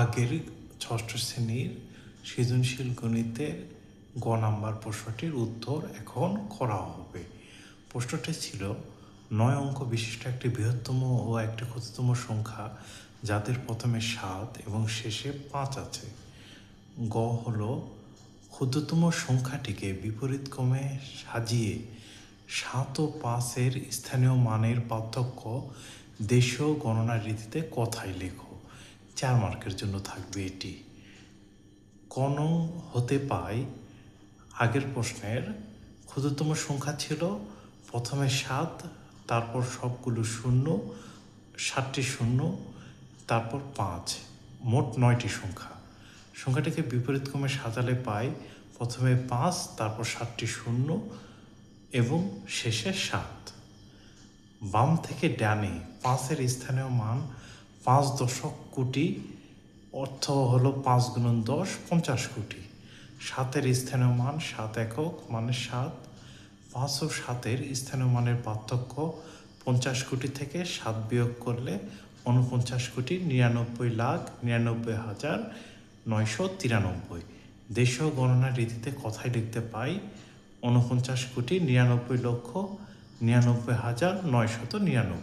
আগের ষষ্ঠ শ্রেণীর সৃজনশীল গণিতের গ নাম্বার প্রশ্নটির উত্তর এখন করা হবে। প্রশ্নটি ছিল 9 অঙ্ক বিশিষ্ট একটি বৃহত্তম ও একটি ক্ষুদ্রতম সংখ্যা যাদের প্রথমে 7 এবং শেষে 5 আছে। গ হলো ক্ষুদ্রতম সংখ্যাটিকে বিপরীতক্রমে সাজিয়ে 7 ও 5-এর স্থানীয় মানের পার্থক্য দেশীয় গণনা রীতিতে কথায় লেখো। 4 মার্কের জন্য থাকবে এটি। কোন হতে পাই আগের প্রশ্নের ক্ষুদ্রতম সংখ্যা ছিল প্রথমে 7, তারপর সবগুলো শূন্য, 7টি শূন্য, তারপর 5, মোট 9টি সংখ্যা। সংখ্যাটিকে বিপরীতক্রমে সাজালে পাই প্রথমে 5, তারপর 7টি শূন্য এবং শেষে 7। বাম থেকে ডানে 5-এর স্থানীয় মান 5 কোটি, অর্থ হলো 5 গুণন 10, 50 কোটি। 7-এর স্থানীয় মান 7 একক মানে 7। 5 ও 7-এর স্থানীয় মানের পার্থক্য 50 কোটি থেকে 7 বিয়োগ করলে 49 কোটি 99,99,993। দেশীয় গণনা রীতিতে কথায় লিখতে পাই 49,99,99,999।